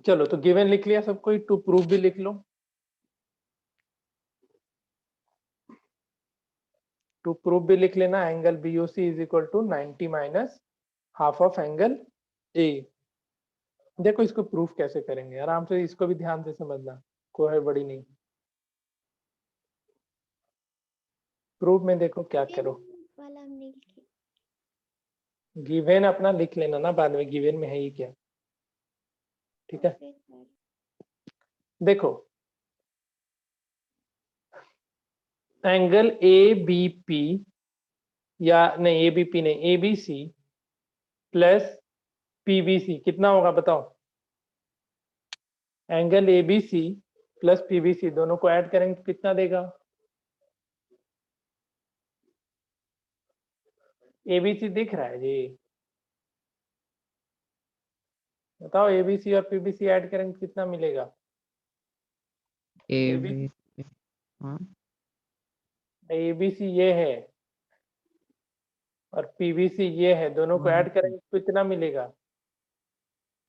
चलो तो गिवन लिख लिया सब कोई, टू प्रूफ भी लिख लो। टू प्रूफ भी लिख लेना, angle BOC is equal to 90 minus half of angle A. देखो इसको प्रूफ कैसे करेंगे, आराम से, इसको भी ध्यान से समझना, कोई है बड़ी नहीं। प्रूफ में देखो क्या करो, वाला हमने गिवन अपना लिख लेना ना, बाद में गिवन में है ही क्या, ठीक है। देखो एंगल ABP या नहीं, ABP नहीं, ABC प्लस PBC कितना होगा बताओ। एंगल ABC प्लस PBC दोनों को ऐड करेंगे तो कितना देगा। ABC दिख रहा है जी, बताओ ABC और PBC ऐड करेंगे तो कितना मिलेगा। ABC ये है और PBC ये है, दोनों को ऐड करेंगे तो कितना मिलेगा।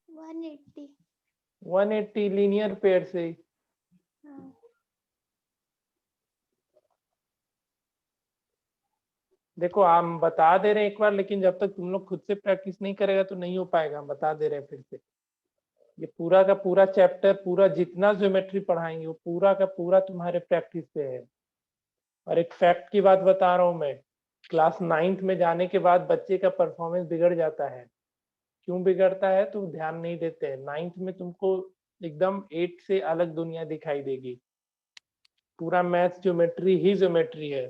180 180 लीनियर पेयर से। हाँ। देखो हम बता दे रहे हैं एक बार, लेकिन जब तक तुम लोग खुद से प्रैक्टिस नहीं करेगा तो नहीं हो पाएगा, हम बता दे रहे हैं फिर से। ये पूरा का पूरा चैप्टर, पूरा जितना ज्योमेट्री पढ़ाएंगे वो पूरा का पूरा तुम्हारे प्रैक्टिस पे है। और एक फैक्ट की बात बता रहा हूँ मैं, क्लास 9th में जाने के बाद बच्चे का परफॉर्मेंस बिगड़ जाता है। क्यों बिगड़ता है, तो ध्यान नहीं देते हैं। 9th में तुमको एकदम 8 से अलग दुनिया दिखाई देगी। पूरा मैथ्स ज्योमेट्री ही ज्योमेट्री है,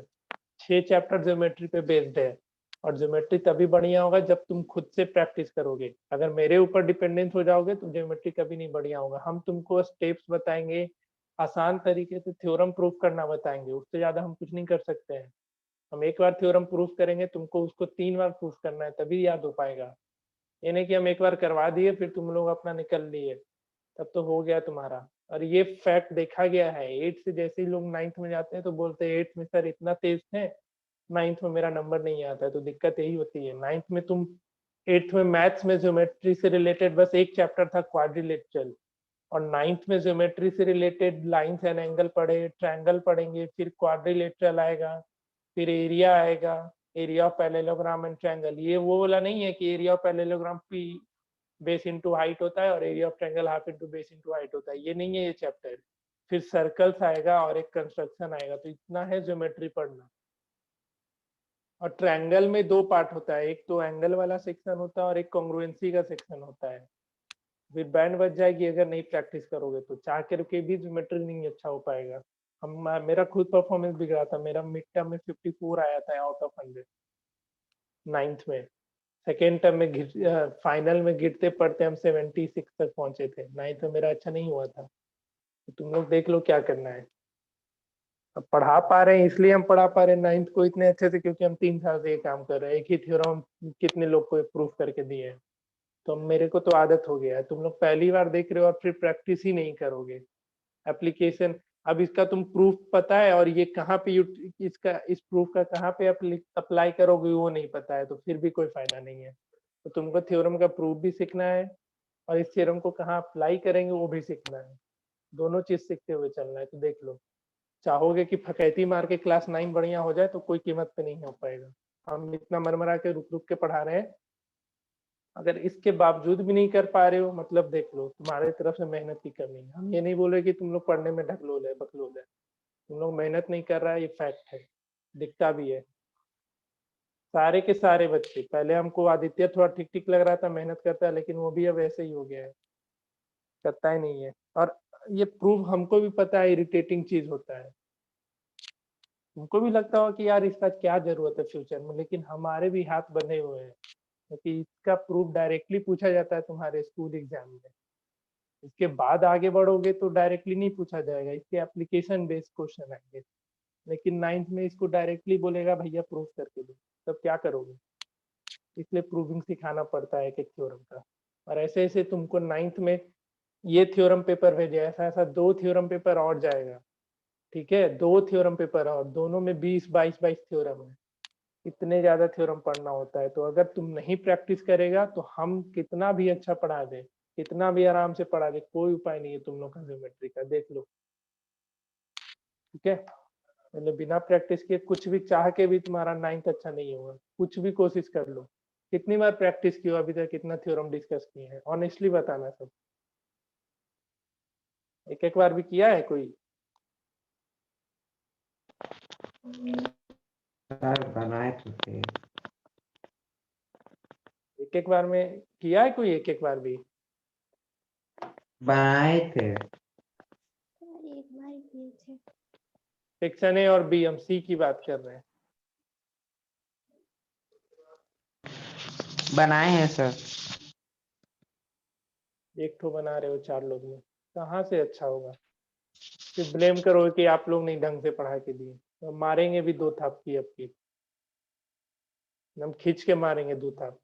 6 चैप्टर ज्योमेट्री पे बेस्ड है। और ज्योमेट्री तभी बढ़िया होगा जब तुम खुद से प्रैक्टिस करोगे। अगर मेरे ऊपर डिपेंडेंस हो जाओगे तो ज्योमेट्री कभी नहीं बढ़िया होगा। हम तुमको स्टेप्स बताएंगे, आसान तरीके से थ्योरम प्रूफ करना बताएंगे, उससे ज्यादा हम कुछ नहीं कर सकते हैं। हम एक बार थ्योरम प्रूफ करेंगे, तुमको उसको 3 बार प्रूफ करना है तभी याद हो पाएगा। ये नहीं कि हम एक बार करवा दिए फिर तुम लोग अपना निकल लिए, तब तो हो गया तुम्हारा। और ये फैक्ट देखा गया है, 8 से जैसे ही लोग 9th में जाते हैं तो बोलते हैं 8th में सर इतना तेज थे, 9th में मेरा नंबर नहीं आता है। तो दिक्कत यही होती है, 9th में तुम 8th में मैथ्स में ज्योमेट्री से रिलेटेड बस एक चैप्टर था क्वाड्रिलेटरल, और 9th में ज्योमेट्री से रिलेटेड लाइंस एंड एंगल पढ़े, ट्रायंगल पढ़ेंगे, फिर क्वाड्रिलेटरल आएगा, फिर एरिया आएगा, area of parallelogram and triangle. ये वो वाला नहीं है कि area of parallelogram P base into height होता है और area of triangle half into base into height होता है, ये नहीं है ये चैप्टर। फिर सर्कल्स आएगा और एक कंस्ट्रक्शन आएगा, तो इतना है ज्योमेट्री पढ़ना। और ट्रायंगल में 2 पार्ट होता है, एक तो एंगल वाला सेक्शन होता है और एक कॉन्ग्रुएंसी का सेक्शन होता है। फिर बैंड बच जाएगी अगर नहीं प्रैक्टिस करोगे तो, चाह करके भी ज्योमेट्री नहीं अच्छा हो पाएगा। हम मेरा खुद परफॉर्मेंस बिगड़ा था, मेरा मिड टर्म में 54 आया था आउट ऑफ 100 9th में। सेकेंड टर्म में फाइनल में गिरते पड़ते हम 76 तक पहुंचे थे। 9th में मेरा अच्छा नहीं हुआ था। तो तुम लोग देख लो क्या करना है। अब पढ़ा पा रहे हैं इसलिए हम पढ़ा पा रहे हैं 9th को इतने अच्छे से, क्योंकि हम 3 साल से ये काम कर रहे हैं। एक ही थ्योरम कितने लोग को प्रूफ करके दिए हैं। तो मेरे को तो आदत हो गया है, तुम लोग पहली बार देख रहे हो और फिर प्रैक्टिस ही नहीं करोगे। एप्लीकेशन, अब इसका तुम प्रूफ पता है और ये कहाँ पे इसका इस प्रूफ का कहाँ पे अप्लाई करोगे वो नहीं पता है, तो फिर भी कोई फायदा नहीं है। तो तुमको थ्योरम का प्रूफ भी सीखना है और इस थ्योरम को कहाँ अप्लाई करेंगे वो भी सीखना है। दोनों चीज सीखते हुए चलना है। तो देख लो, चाहोगे कि फकैती मार के क्लास 9 बढ़िया हो जाए तो कोई कीमत पे नहीं हो पाएगा। हम इतना मरमरा के रुक रुक के पढ़ा रहे हैं, अगर इसके बावजूद भी नहीं कर पा रहे हो मतलब देख लो तुम्हारे तरफ से मेहनत की कमी है। हम ये नहीं बोले कि तुम लोग पढ़ने में ढकलोल है बकलोल है, तुम लोग मेहनत नहीं कर रहा है, ये फैक्ट है, दिखता भी है। सारे के सारे बच्चे, पहले हमको आदित्य थोड़ा ठीक ठीक लग रहा था मेहनत करता है, लेकिन वो भी अब ऐसे ही हो गया है, करता ही नहीं है। और ये प्रूफ हमको भी पता है इरिटेटिंग चीज होता है, तुमको भी लगता हो कि यार इसका क्या जरूरत है फ्यूचर में, लेकिन हमारे भी हाथ बंधे हुए हैं क्योंकि इसका प्रूफ डायरेक्टली पूछा जाता है तुम्हारे स्कूल एग्जाम में। इसके बाद आगे बढ़ोगे तो डायरेक्टली नहीं पूछा जाएगा, इसके एप्लीकेशन बेस्ड क्वेश्चन आएंगे। लेकिन 9th में इसको डायरेक्टली बोलेगा भैया प्रूफ करके दो, तब क्या करोगे। इसलिए प्रूविंग सिखाना पड़ता है एक एक थ्योरम का। और ऐसे ऐसे तुमको 9th में ये थ्योरम पेपर भेजे, ऐसा ऐसा 2 थ्योरम पेपर और जाएगा, ठीक है, 2 थ्योरम पेपर और दोनों में 20 22 22 थ्योरम है। इतने ज्यादा थ्योरम पढ़ना होता है, तो अगर तुम नहीं प्रैक्टिस करेगा तो हम कितना भी अच्छा पढ़ा दे, कितना भी आराम से पढ़ा दे, कोई उपाय नहीं है तुम लोग का ज्योमेट्री का, देख लो। ठीक है, मतलब बिना प्रैक्टिस के कुछ भी चाह के भी तुम्हारा 9th अच्छा नहीं होगा, कुछ भी कोशिश कर लो। कितनी बार प्रैक्टिस की हो अभी तक, कितना थ्योरम डिस्कस किए हैं, ऑनेस्टली बताना सब। एक एक बार भी किया है कोई? सर बनाए तो थे। एक एक बार में किया है कोई, एक एक बार भी? बनाए थे। सर एक बार किए थे। सेक्शन ए और बी, हम सी की बात कर रहे हैं। बनाए हैं सर। एक ठो बना रहे हो 4 लोग में, कहाँ से अच्छा होगा? फिर ब्लेम करो कि आप लोग नहीं ढंग से पढ़ा के दिए, तो मारेंगे भी 2 थाप की अब की, हम खींच के मारेंगे 2 थाप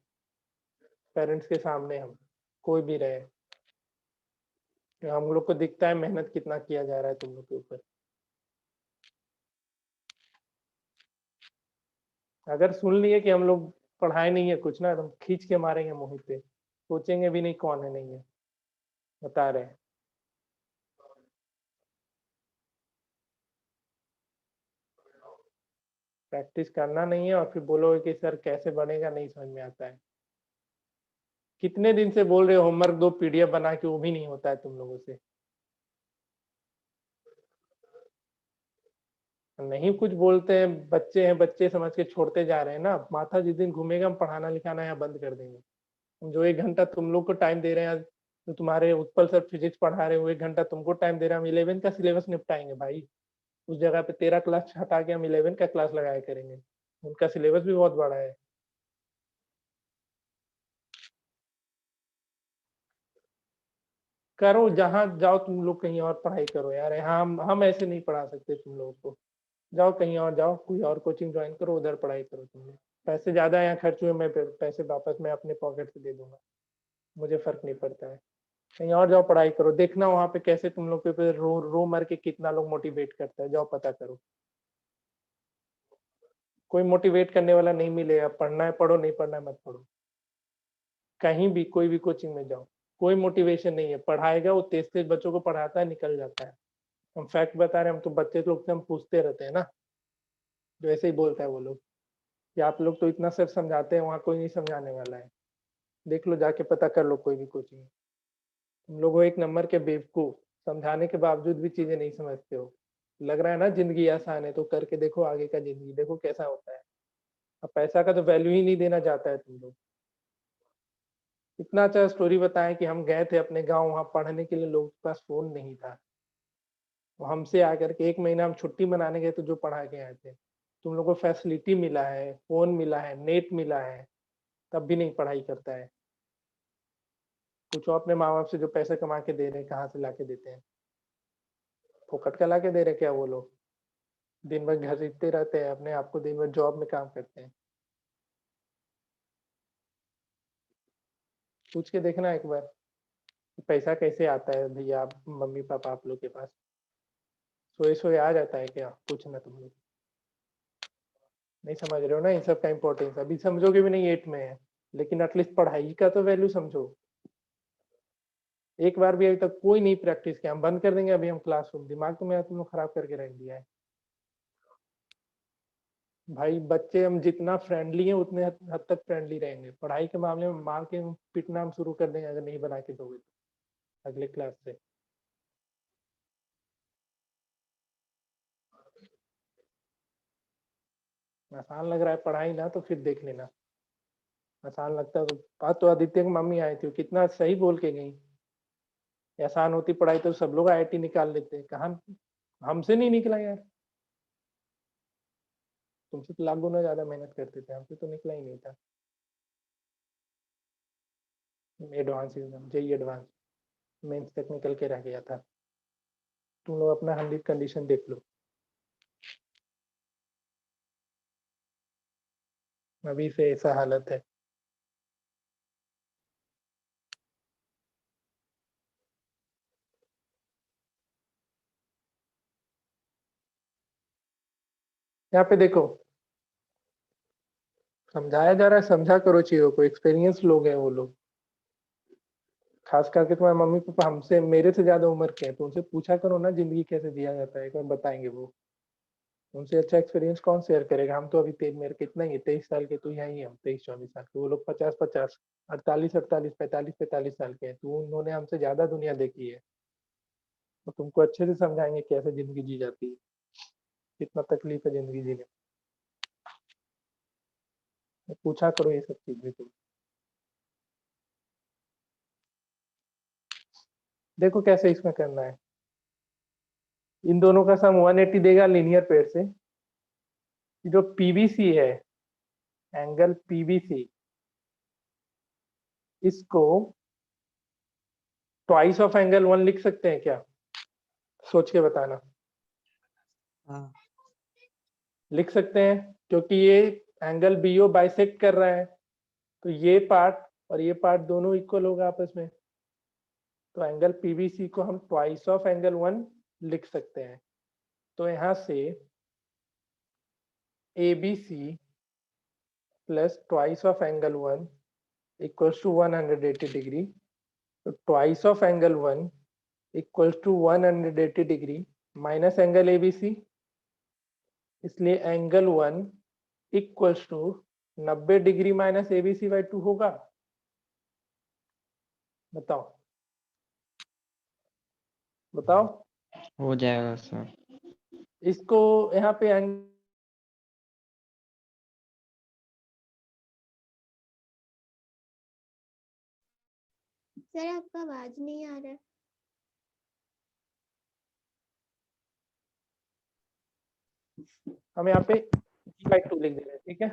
पेरेंट्स के सामने, हम कोई भी रहे। तो हम लोग को दिखता है मेहनत कितना किया जा रहा है तुम लोग के ऊपर। अगर सुन लिए कि हम लोग पढ़ाए नहीं है कुछ ना, तो हम खींच के मारेंगे मुंह पे, सोचेंगे भी नहीं कौन है नहीं है, बता रहे हैं। प्रैक्टिस करना नहीं है और फिर बोलोगे कि सर कैसे बनेगा, नहीं समझ में आता है। कितने दिन से बोल रहे हो होमवर्क दो, पीडीएफ बना के, वो भी नहीं होता है तुम लोगों से। नहीं कुछ बोलते हैं, बच्चे हैं बच्चे समझ के छोड़ते जा रहे हैं ना, माथा जिस दिन घूमेगा हम पढ़ाना लिखाना यहाँ बंद कर देंगे। हम जो 1 घंटा तुम लोग को टाइम दे रहे हैं, तो तुम्हारे उत्पल सर फिजिक्स पढ़ा रहे हो, 1 घंटा तुमको टाइम दे रहे हैं, हम 11 का सिलेबस निपटाएंगे भाई। उस जगह पे 13 क्लास हटा के हम 11 का क्लास लगाया करेंगे, उनका सिलेबस भी बहुत बड़ा है। करो जहाँ जाओ, तुम लोग कहीं और पढ़ाई करो यार, यहाँ हम ऐसे नहीं पढ़ा सकते तुम लोगों को। जाओ कहीं और, जाओ कोई और कोचिंग ज्वाइन करो, उधर पढ़ाई करो तुम लोग। पैसे ज्यादा यहाँ खर्च हुए, मैं पैसे वापस मैं अपने पॉकेट से दे दूंगा, मुझे फर्क नहीं पड़ता है। कहीं और जाओ पढ़ाई करो, देखना वहां पे कैसे तुम लोग पे रो रो मर के कितना लोग मोटिवेट करता है, जाओ पता करो। कोई मोटिवेट करने वाला नहीं मिलेगा, पढ़ना है पढ़ो, नहीं पढ़ना है मत पढ़ो। कहीं भी कोई भी कोचिंग में जाओ, कोई मोटिवेशन नहीं है। पढ़ाएगा वो तेज तेज बच्चों को पढ़ाता है, निकल जाता है। हम फैक्ट बता रहे हैं, हम तो बच्चे लोग से हम पूछते रहते हैं ना, जो ऐसे ही बोलता है वो लोग कि आप लोग तो इतना सिर्फ समझाते हैं, वहाँ कोई नहीं समझाने वाला है। देख लो जाके पता कर लो कोई भी कोचिंग। तुम लोग हो एक नंबर के बेवकूफ, समझाने के बावजूद भी चीजें नहीं समझते हो। लग रहा है ना जिंदगी आसान है, तो करके देखो आगे का जिंदगी, देखो कैसा होता है। अब पैसा का तो वैल्यू ही नहीं देना चाहता है तुम लोग। इतना अच्छा स्टोरी बताएं कि हम गए थे अपने गाँव, वहाँ पढ़ने के लिए लोगों के पास फोन नहीं था, वो हमसे आकर के 1 महीना हम छुट्टी मनाने गए तो जो पढ़ा के आए थे। तुम लोग को फैसिलिटी मिला है, फोन मिला है, नेट मिला है, तब भी नहीं पढ़ाई करता है। पूछो अपने माँ बाप से जो पैसे कमा के दे रहे हैं, कहाँ से ला के देते हैं? फोकट का ला के दे रहे क्या वो लोग? दिन भर घसीटते रहते हैं अपने आप को, दिन भर जॉब में काम करते हैं। पूछ के देखना एक बार, पैसा कैसे आता है भैया, आप मम्मी पापा आप लोग के पास सोए सोए आ जाता है क्या? पूछना तुम लोग। नहीं समझ रहे हो ना इन सब का इम्पोर्टेंस, अभी समझोगे भी नहीं 8 में है, लेकिन एटलीस्ट पढ़ाई का तो वैल्यू समझो। एक बार भी अभी तक कोई नहीं प्रैक्टिस किया, हम बंद कर देंगे अभी हम क्लासरूम, दिमाग तो मेरा तुम लोग खराब करके रख दिया है। भाई बच्चे हम जितना फ्रेंडली हैं उतने हद तक फ्रेंडली रहेंगे, पढ़ाई के मामले में मार के पिटना हम शुरू कर देंगे अगर नहीं बना के दोगे तो अगले क्लास से। आसान लग रहा है पढ़ाई ना, तो फिर देख लेना। आसान लगता है तो बात, तो आदित्य की मम्मी आई थी, वो कितना सही बोल के गई। आसान होती पढ़ाई तो सब लोग आईआईटी निकाल लेते, कहाँ हमसे नहीं निकला यार। तुमसे तो लाख गुना ज्यादा मेहनत करते थे, हमसे तो निकला ही नहीं था। Advance exam, JEE advance, mains तक निकल के रह गया था। तुम लोग अपना हंड्रेड कंडीशन देख लो, अभी से ऐसा हालत है। यहाँ पे देखो, समझाया जा रहा है, समझा करो चीजों को, एक्सपीरियंस लोग हैं वो लोग, खास करके तुम्हारे मम्मी पापा हमसे मेरे से ज्यादा उम्र के हैं, तो उनसे पूछा करो ना जिंदगी कैसे जिया जाता है, एक बार बताएंगे वो। उनसे अच्छा एक्सपीरियंस कौन शेयर करेगा? हम तो अभी मेरे कितना ही 23 साल के, तो यही हम 23-24 साल के, वो लोग 50-50, 48-48, 45-45 साल के हैं, तो उन्होंने हमसे ज्यादा दुनिया देखी है, तो तुमको अच्छे से समझाएंगे कैसे जिंदगी जी जाती है, कितना तकलीफ है जिंदगी जीने में। पूछा करो ये सब चीज भी तुम। देखो कैसे इसमें करना है, इन दोनों का सम 180 देगा लीनियर पेयर से। जो पीवीसी है, एंगल पीवीसी, इसको ट्वाइस ऑफ एंगल 1 लिख सकते हैं क्या? सोच के बताना। हाँ। लिख सकते हैं, क्योंकि ये एंगल बीओ बाइसेक्ट कर रहा है, तो ये पार्ट और ये पार्ट दोनों इक्वल होगा आपस में, तो एंगल पीवीसी को हम ट्वाइस ऑफ एंगल 1 लिख सकते हैं। तो यहां से ABC plus twice of angle 1 equals to 180 degree, तो twice of angle 1 equals to 180 degree minus angle ABC, इसलिए angle 1 equals to 90 degree minus ABC by 2 होगा। बताओ बताओ। हो जाएगा सर। इसको यहाँ पे सर आपका आवाज नहीं आ रहा है। हम यहाँ पे बाई 2 लिख दे रहे हैं, ठीक है,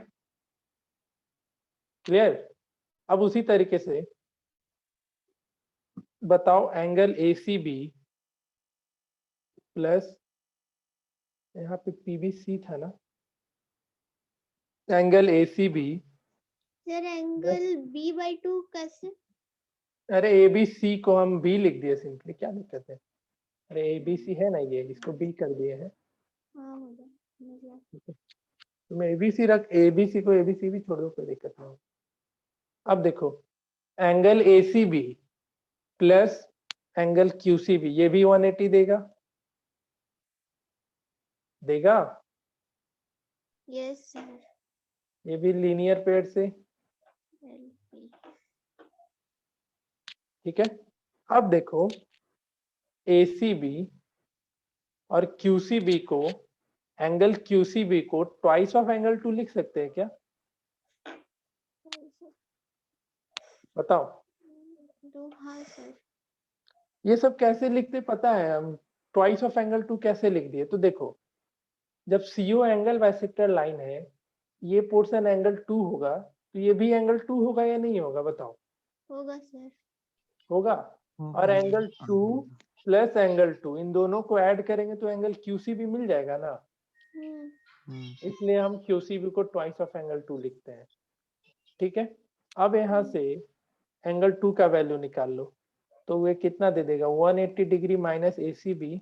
क्लियर। अब उसी तरीके से बताओ एंगल एसीबी प्लस, यहाँ पे पीबीसी था ना, angle ACB. Sir angle B/2 कैसे? अरे एबीसी को हम बी लिख दिए सिंपली, क्या दिक्कत है? अरे एबीसी है ना, ये इसको बी कर दिए हैं। हाँ हो गया, समझ गया। तुम एबीसी रख, एबीसी को एबीसी भी छोड़ दो, कोई दिक्कत नहीं। अब देखो एंगल एसीबी प्लस एंगल क्यूसीबी, ये भी 180 देगा, देगा। Yes sir. ये भी लीनियर पेयर से, LP। ठीक है। अब देखो एसीबी और क्यूसीबी को, एंगल क्यूसीबी को ट्वाइस ऑफ एंगल 2 लिख सकते हैं क्या? बताओ। दो, हाँ सर। ये सब कैसे लिखते पता है हम? ट्वाइस ऑफ एंगल 2 कैसे लिख दिए, तो देखो जब सीओ एंगल बाइसेक्टर लाइन है, ये पोर्शन एंगल 2 होगा, तो ये भी एंगल 2 होगा या नहीं होगा? बताओ। होगा सर। होगा। और एंगल 2 प्लस एंगल 2, इन दोनों को ऐड करेंगे तो एंगल क्यूसीबी मिल जाएगा ना, इसलिए हम क्यूसीबी को ट्वाइस ऑफ एंगल 2 लिखते हैं, ठीक है। अब यहाँ से एंगल 2 का वैल्यू निकाल लो, तो वे कितना दे देगा? 180 डिग्री माइनस एसीबी,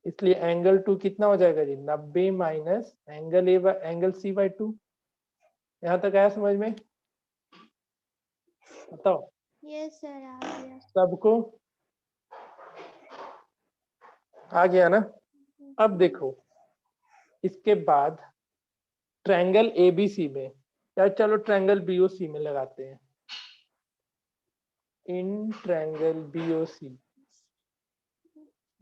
इसलिए एंगल 2 कितना हो जाएगा जी? 90 minus angle A angle C by 2। यहाँ तक आया समझ में? बताओ यस सर, आ गया। सबको आ गया ना? अब देखो इसके बाद ट्रायंगल एबीसी में, या चलो ट्रायंगल बीओसी में लगाते हैं। इन ट्रायंगल बीओसी,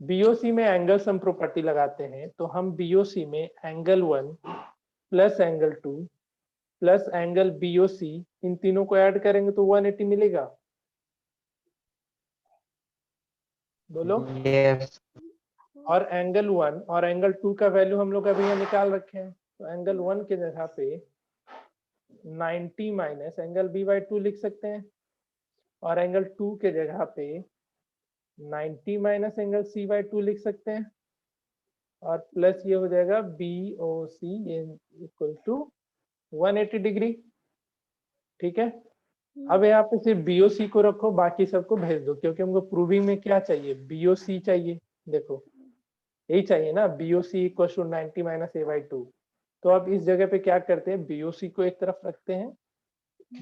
बीओसी में एंगल सम प्रॉपर्टी लगाते हैं, तो हम बीओसी में angle 1 plus angle 2 plus angle BOC, इन तीनों को ऐड करेंगे तो 180 मिलेगा। बोलो। यस। और एंगल 1 और एंगल 2 का वैल्यू हम लोग अभी यहाँ निकाल रखे हैं, तो एंगल 1 के जगह पे 90 माइनस एंगल बी बाई 2 लिख सकते हैं, और एंगल 2 के जगह पे 90 माइनस एंगल सी बाई 2 लिख सकते हैं, और प्लस ये हो जाएगा B O C equal to 180 degree, ठीक है। अब यहाँ पे सिर्फ बीओसी को रखो, बाकी सबको भेज दो, क्योंकि हमको प्रूविंग में क्या चाहिए? बीओसी चाहिए। देखो यही चाहिए ना, BOC equal to 90 minus A by 2, तो अब इस जगह पे क्या करते हैं, बीओसी को एक तरफ रखते हैं,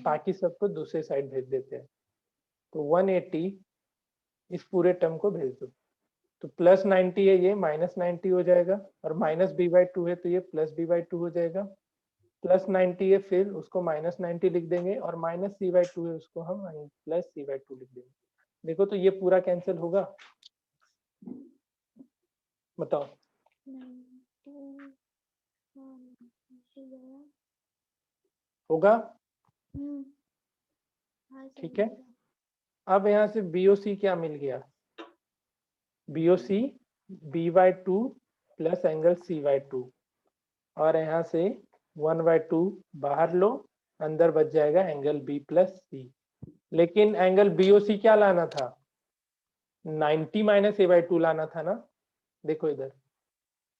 बाकी सबको दूसरे साइड भेज देते हैं। तो 180 इस पूरे टर्म को भेज दो, तो प्लस 90 है, ये माइनस 90 हो जाएगा, और माइनस b/2 है तो ये प्लस b/2 हो जाएगा। प्लस 90 है, फिर उसको माइनस 90 लिख देंगे, और माइनस c/2 है, उसको हम प्लस c/2 लिख देंगे। देखो तो ये पूरा कैंसिल होगा, बताओ। 90 होगा, हाँ सर ठीक है। होगा। अब यहाँ से बीओसी क्या मिल गया, BOC b/2 plus angle c/2, और यहाँ से 1/2 बाहर लो, अंदर बच जाएगा एंगल b प्लस सी। लेकिन एंगल बीओसी क्या लाना था, 90 माइनस a/2 लाना था ना। देखो इधर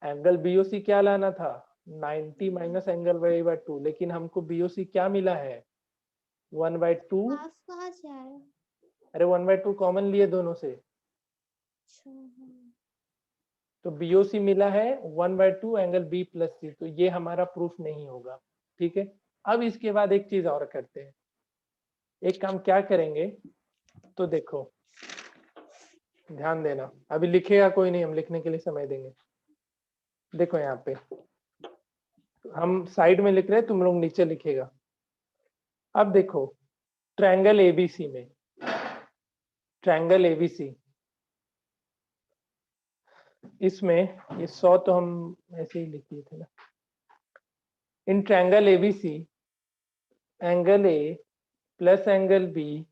एंगल बीओसी क्या लाना था, 90 माइनस एंगल a/2, लेकिन हमको बीओसी क्या मिला है, 1/2। हाफ कहाँ से आया? अरे 1/2 कॉमन लिए दोनों से, अच्छा हाँ। तो बीओसी मिला है 1/2 एंगल बी प्लस सी, तो ये हमारा प्रूफ नहीं होगा, ठीक है। अब इसके बाद एक चीज और करते हैं, एक काम क्या करेंगे, तो देखो ध्यान देना, अभी लिखेगा कोई नहीं, हम लिखने के लिए समय देंगे। देखो यहाँ पे हम साइड में लिख रहे हैं, तुम लोग नीचे लिखेगा। अब देखो ट्रायंगल एबीसी में, ट्रायंगल एबीसी, इसमें ये 100 तो हम ऐसे ही लिख दिए थे ना। In triangle ABC angle A plus angle B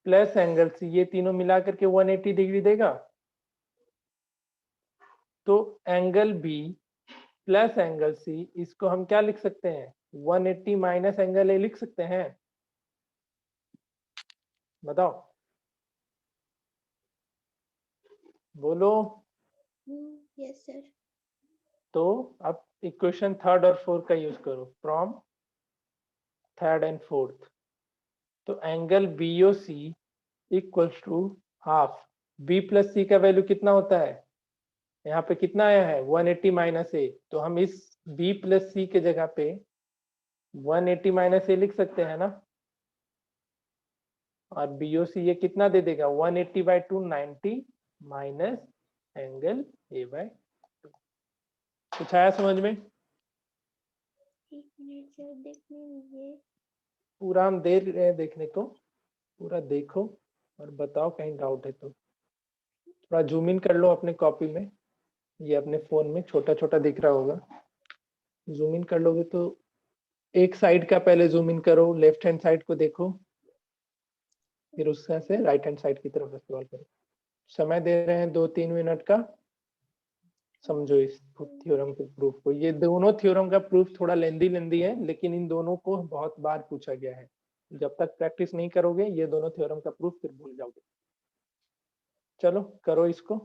plus angle C, ये तीनों मिला करके 180 डिग्री देगा। तो angle B plus angle C, इसको हम क्या लिख सकते हैं, 180 माइनस एंगल ए लिख सकते हैं, बताओ, बोलो। Yes sir. तो अब इक्वेशन 3rd और 4th का यूज करो, फ्रॉम 3rd एंड 4th। तो angle BOC equals to half, B plus C का वैल्यू कितना होता है, यहाँ पे कितना आया है 180 माइनस ए, तो हम इस बी प्लस सी के जगह पे 180 माइनस ए लिख सकते हैं ना। और बीओसी ये कितना दे देगा, 180/2 90 माइनस एंगल a/2। कुछ आया समझ में, एक मिनट सर देखने दीजिए। पूरा हम दे रहे हैं देखने को, पूरा देखो और बताओ कहीं डाउट है तो। थोड़ा जूम इन कर लो अपने कॉपी में, ये अपने फोन में छोटा छोटा दिख रहा होगा, जूम इन कर लोगे तो एक साइड का पहले जूम इन करो, लेफ्ट हैंड साइड को देखो, फिर उससे से राइट हैंड साइड की तरफ स्क्रॉल करो। समय दे रहे हैं 2-3 मिनट का, समझो इस थ्योरम के प्रूफ को। ये दोनों थ्योरम का प्रूफ थोड़ा लेंदी है, लेकिन इन दोनों को बहुत बार पूछा गया है। जब तक प्रैक्टिस नहीं करोगे ये दोनों थ्योरम का प्रूफ फिर भूल जाओगे। चलो करो इसको,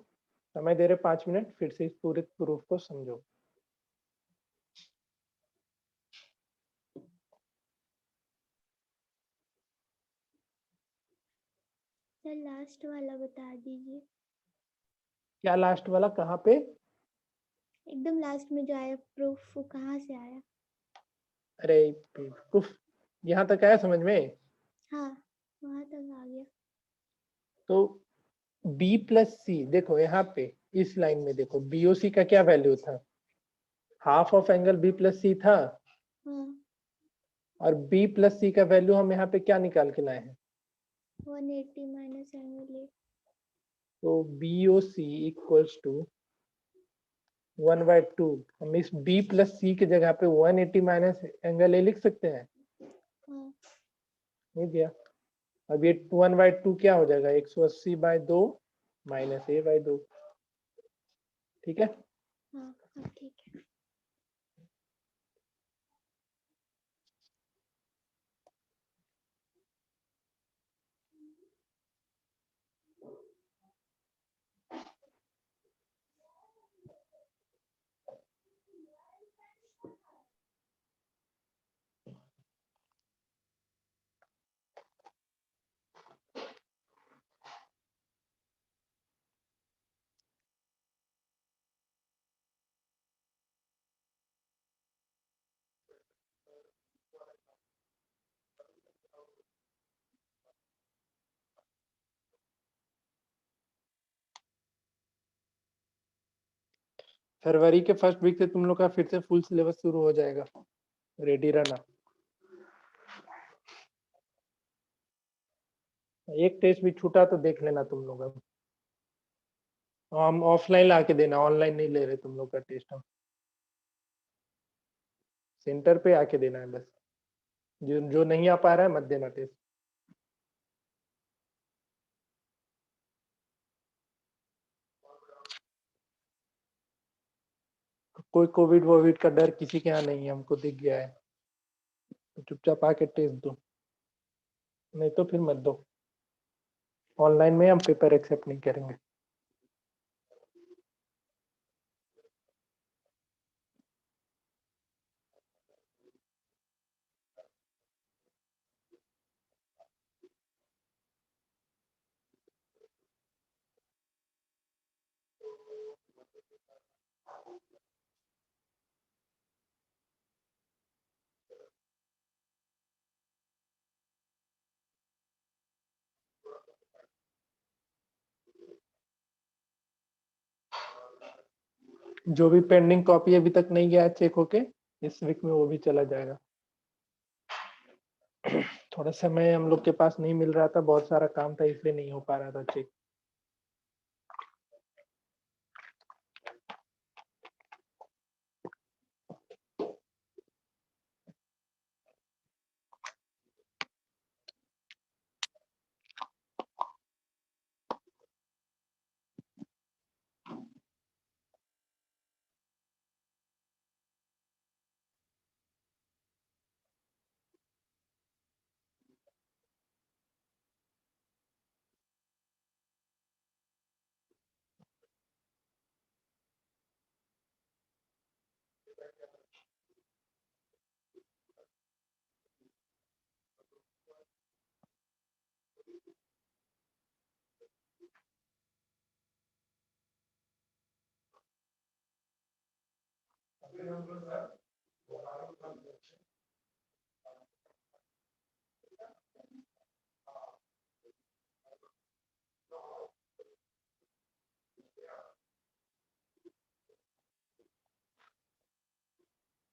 समय दे रहे 5 मिनट, फिर से इस पूरे प्रूफ को समझो। सर लास्ट वाला बता दीजिए। क्या लास्ट वाला, कहाँ पे, एकदम लास्ट में जो आया प्रूफ वो कहाँ से आया? अरे प्रूफ यहाँ तक आया समझ में। हाँ वहां तक आ गया। तो b प्लस सी, देखो यहाँ पे इस लाइन में देखो बीओसी का क्या वैल्यू था, half of angle b plus C था, हाँ और b प्लस सी का वैल्यू हम यहाँ पे क्या निकाल के लाए हैं, 180 माइनस एंगल ए। तो बीओसी इक्वल्स टू 1/2, हम इस b प्लस सी के जगह पे 180 माइनस एंगल ए लिख सकते हैं, हाँ हो गया। अब ये 1/2 क्या हो जाएगा, 180/2 माइनस a/2, ठीक है। हाँ हाँ ठीक है। फरवरी के फर्स्ट वीक से तुम लोग का फिर से फुल सिलेबस शुरू हो जाएगा, रेडी रहना। एक टेस्ट भी छूटा तो देख लेना तुम लोग। अब हम ऑफलाइन ला के देना, ऑनलाइन नहीं ले रहे तुम लोग का टेस्ट, हम सेंटर पे आके देना है बस। जो नहीं आ पा रहा है मत देना टेस्ट। कोई कोविड वोविड का डर किसी के यहाँ नहीं है, हमको दिख गया है। तो चुपचाप आके टेस्ट दो, नहीं तो फिर मत दो। ऑनलाइन में हम पेपर एक्सेप्ट नहीं करेंगे। जो भी पेंडिंग कॉपी अभी तक नहीं गया है चेक होके, इस वीक में वो भी चला जाएगा। थोड़ा समय हम लोग के पास नहीं मिल रहा था, बहुत सारा काम था इसलिए नहीं हो पा रहा था चेक।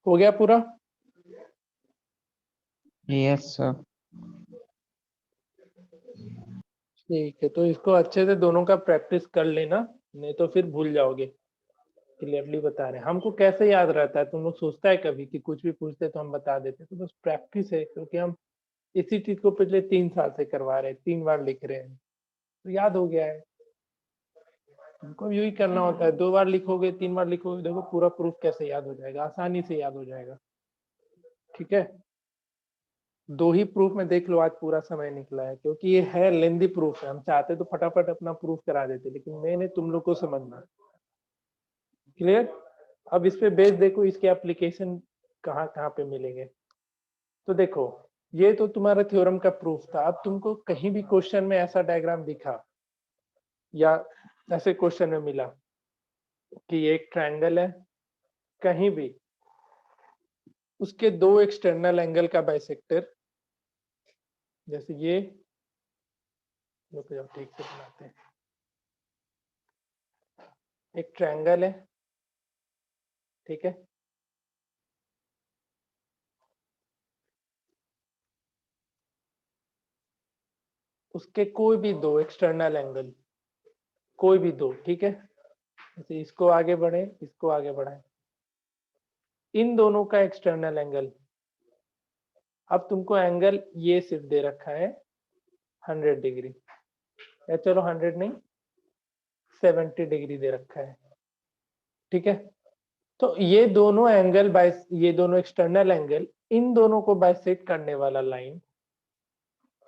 हो गया पूरा? Yes, sir. ठीक है, तो इसको अच्छे से दोनों का प्रैक्टिस कर लेना, नहीं तो फिर भूल जाओगे। क्लियरली बता रहे हैं। हमको कैसे याद रहता है, तुम लोग सोचता है कभी कि कुछ भी पूछते तो हम बता देते? तो बस प्रैक्टिस है, क्योंकि हम इसी चीज को पिछले 3 साल से करवा रहे हैं, 3 बार लिख रहे हैं, तो याद हो गया है। हमको यही करना होता है, 2 बार लिखोगे 3 बार लिखोगे, देखो पूरा प्रूफ कैसे याद हो जाएगा, आसानी से याद हो जाएगा। ठीक है, 2 ही प्रूफ में देख लो आज पूरा समय निकला है, क्योंकि ये है लेंदी प्रूफ है। हम चाहते तो फटाफट अपना प्रूफ करा देते, लेकिन मैंने तुम लोग को समझना। क्लियर? अब इस पे बेस देखो, इसके एप्लीकेशन कहाँ कहाँ पे मिलेंगे। तो देखो, ये तो तुम्हारा थ्योरम का प्रूफ था। अब तुमको कहीं भी क्वेश्चन में ऐसा डायग्राम दिखा या ऐसे क्वेश्चन में मिला कि एक ट्रायंगल है, कहीं भी उसके 2 एक्सटर्नल एंगल का बाइसेक्टर, जैसे ये, रुक जाओ ठीक से बनाते हैं। एक ट्रायंगल है, ठीक है, उसके कोई भी 2 एक्सटर्नल एंगल, कोई भी 2, ठीक है, जैसे इसको आगे बढ़े, इसको आगे बढ़ाए, इन दोनों का एक्सटर्नल एंगल। अब तुमको एंगल ये सिर्फ दे रखा है 100 डिग्री, या चलो 100 नहीं, 70 डिग्री दे रखा है, ठीक है। तो ये दोनों एंगल ये दोनों एक्सटर्नल एंगल, इन दोनों को बाइसेक्ट करने वाला लाइन,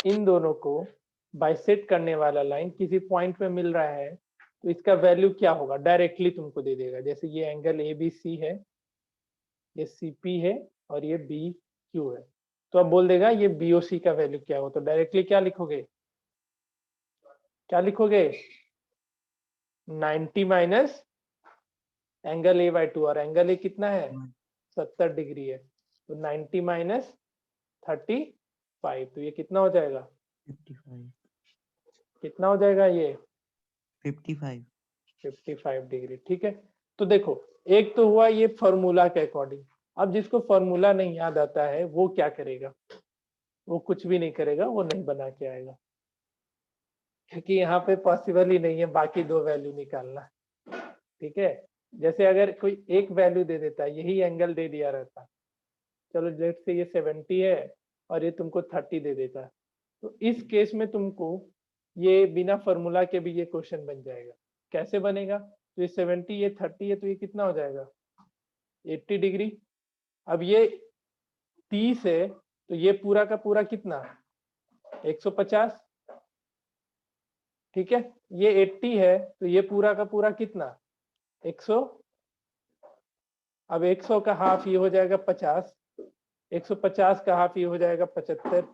इन दोनों को बाइसेक्ट करने वाला लाइन किसी पॉइंट पे मिल रहा है, तो इसका वैल्यू क्या होगा डायरेक्टली तुमको दे देगा। जैसे ये एंगल ABC है, ये CP है, और ये BQ है, तो अब बोल देगा ये BOC का वैल्यू क्या हो। तो डायरेक्टली क्या लिखोगे, क्या लिखोगे, 90 माइनस एंगल A/2, और एंगल A कितना है, 70 डिग्री है, तो 90 माइनस 35, तो ये कितना हो जाएगा, 55. कितना हो जाएगा ये, 55. 55 डिग्री, ठीक है। तो देखो एक तो हुआ ये फॉर्मूला के अकॉर्डिंग। अब जिसको फॉर्मूला नहीं याद आता है वो क्या करेगा, वो कुछ भी नहीं करेगा, वो नहीं बना के आएगा, क्योंकि यहाँ पे पॉसिबल ही नहीं है बाकी दो वैल्यू निकालना। ठीक है, जैसे अगर कोई एक वैल्यू दे देता है, यही एंगल दे दिया रहता, चलो लेट से ये 70 है और ये तुमको 30 दे देता, तो इस केस में तुमको ये बिना फॉर्मूला के भी ये क्वेश्चन बन जाएगा। कैसे बनेगा, तो ये 70 ये 30 है, तो ये कितना हो जाएगा 80 डिग्री। अब ये 30 है तो ये पूरा का पूरा कितना 150। ठीक है, ये 80 है तो ये पूरा का पूरा कितना 100। अब 100 का हाफ ये हो जाएगा 50, 150 का हाफ ये हो जाएगा 75।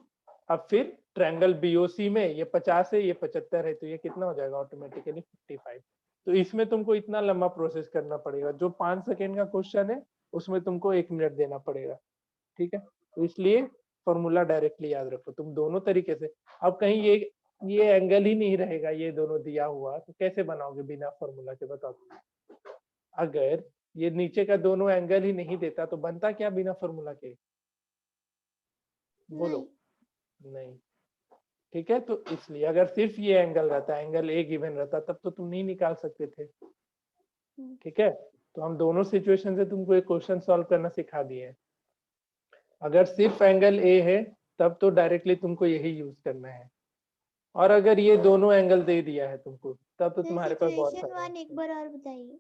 अब फिर ट्रायंगल बीओसी में ये 50 है ये 75 है, तो ये कितना हो जाएगा ऑटोमेटिकली 55। तो इसमें तुमको इतना लंबा प्रोसेस करना पड़ेगा, जो 5 सेकेंड का क्वेश्चन है उसमें तुमको 1 मिनट देना पड़ेगा। ठीक है, तो इसलिए फॉर्मूला डायरेक्टली याद रखो तुम दोनों तरीके से। अब कहीं ये एंगल ही नहीं रहेगा, ये दोनों दिया हुआ, तो कैसे बनाओगे बिना फॉर्मूला के, बताओ। अगर ये नीचे का दोनों एंगल ही नहीं देता तो बनता क्या बिना फॉर्मूला के, बोलो। नहीं। ठीक है, तो इसलिए अगर सिर्फ ये एंगल रहता, एंगल ए गिवन रहता, तब तो तुम नहीं निकाल सकते थे। ठीक है, तो हम दोनों सिचुएशन से तुमको एक क्वेश्चन सॉल्व करना सिखा दिए। अगर सिर्फ एंगल ए है तब तो डायरेक्टली तुमको यही यूज करना है, और अगर ये दोनों एंगल दे दिया है तुमको तब तो तुम्हारे पास बहुत सिचुएशन सारे। 1 एक बार और बताइए।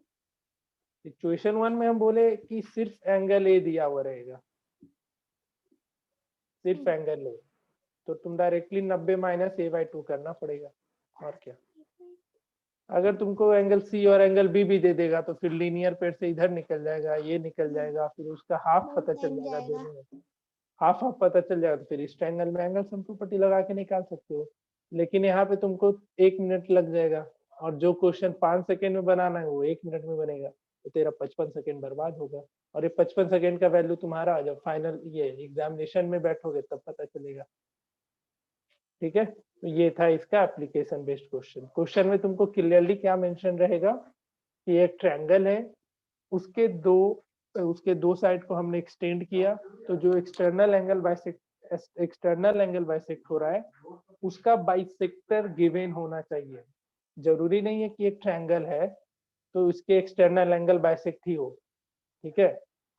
सिचुएशन 1 में हम बोले कि सिर्फ एंगल ए दिया हुआ रहेगा, सिर्फ एंगल ए, तो तुम डायरेक्टली 90 माइनस a/2 करना पड़ेगा, और क्या। अगर तुमको एंगल सी और एंगल बी भी दे देगा तो फिर लीनियर पेड़ से इधर निकल जाएगा, ये निकल जाएगा, फिर उसका हाफ पता चल जाएगा, दोनों में हाफ हाफ पता चल जाएगा, तो फिर इस ट्रायंगल में एंगल सम प्रॉपर्टी लगा के निकाल सकते हो। लेकिन यहाँ पे तुमको 1 मिनट लग जाएगा, और जो क्वेश्चन 5 सेकेंड में बनाना है वो 1 मिनट में बनेगा, तो तेरा 55 सेकेंड बर्बाद होगा। और ये 55 सेकेंड का वैल्यू तुम्हारा जब फाइनल ये एग्जामिनेशन में बैठोगे तब पता चलेगा। ठीक है, तो ये था इसका एप्लीकेशन बेस्ड क्वेश्चन। क्वेश्चन में तुमको क्लियरली क्या मेंशन रहेगा कि एक ट्रायंगल है, उसके दो साइड को हमने एक्सटेंड किया, तो जो एक्सटर्नल एंगल बाइसेक्ट हो रहा है उसका बाइसेक्टर गिवन होना चाहिए। जरूरी नहीं है कि एक ट्रायंगल है तो उसके एक्सटर्नल एंगल बाइसेक्ट ही हो। ठीक है,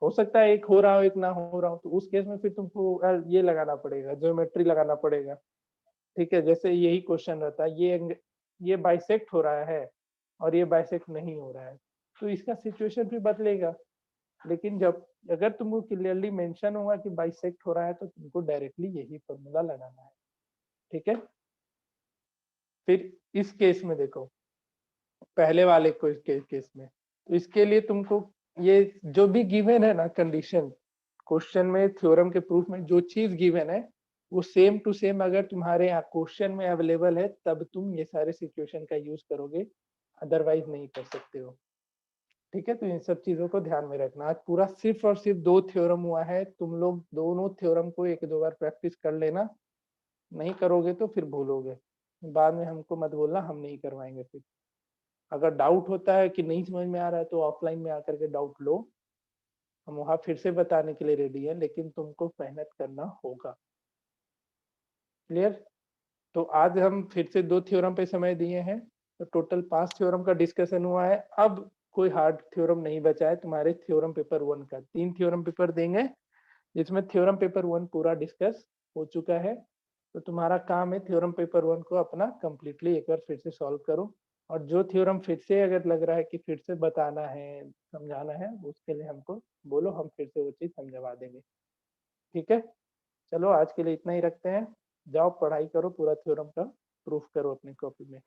हो सकता है एक हो रहा हो एक ना हो रहा हो, तो उस केस में फिर तुमको ये लगाना पड़ेगा, ज्योमेट्री लगाना पड़ेगा। ठीक है, जैसे यही क्वेश्चन रहता है, ये बाइसेक्ट हो रहा है और ये बाइसेक्ट नहीं हो रहा है, तो इसका सिचुएशन भी बदलेगा। लेकिन जब अगर तुमको क्लियरली मेंशन होगा कि बाइसेक्ट हो रहा है तो तुमको डायरेक्टली यही फॉर्मूला लगाना है। ठीक है, फिर इस केस में देखो, पहले वाले केस में, तो इसके लिए तुमको ये जो भी गिवन है ना कंडीशन क्वेश्चन में, थ्योरम के प्रूफ में जो चीज गिवन है वो सेम टू सेम अगर तुम्हारे यहाँ क्वेश्चन में अवेलेबल है तब तुम ये सारे सिचुएशन का यूज करोगे, अदरवाइज नहीं कर सकते हो। ठीक है, तो इन सब चीजों को ध्यान में रखना। आज पूरा सिर्फ और सिर्फ 2 थ्योरम हुआ है, तुम लोग दोनों थ्योरम को 1-2 बार प्रैक्टिस कर लेना, नहीं करोगे तो फिर भूलोगे, बाद में हमको मत बोलना हम नहीं करवाएंगे। फिर अगर डाउट होता है कि नहीं समझ में आ रहा है तो ऑफलाइन में आकर के डाउट लो, हम वहां फिर से बताने के लिए रेडी है, लेकिन तुमको मेहनत करना होगा। क्लियर? तो आज हम फिर से 2 थ्योरम पे समय दिए हैं, तो टोटल 5 थ्योरम का डिस्कशन हुआ है। अब कोई हार्ड थ्योरम नहीं बचा है तुम्हारे थ्योरम पेपर 1 का। 3 थ्योरम पेपर देंगे जिसमें थ्योरम पेपर 1 पूरा डिस्कस हो चुका है, तो तुम्हारा काम है थ्योरम पेपर 1 को अपना कंप्लीटली एक बार फिर से सॉल्व करो, और जो थ्योरम फिर से अगर लग रहा है कि फिर से बताना है समझाना है उसके लिए हमको बोलो, हम फिर से वो चीज समझवा देंगे। ठीक है, चलो आज के लिए इतना ही रखते हैं, जाओ पढ़ाई करो, पूरा थ्योरम का प्रूफ करो अपनी कॉपी में।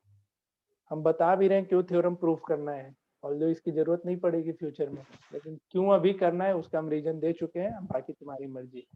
हम बता भी रहे हैं क्यों थ्योरम प्रूफ करना है, ऑल्दो इसकी जरूरत नहीं पड़ेगी फ्यूचर में, लेकिन क्यों अभी करना है उसका हम रीजन दे चुके हैं, बाकी तुम्हारी मर्जी।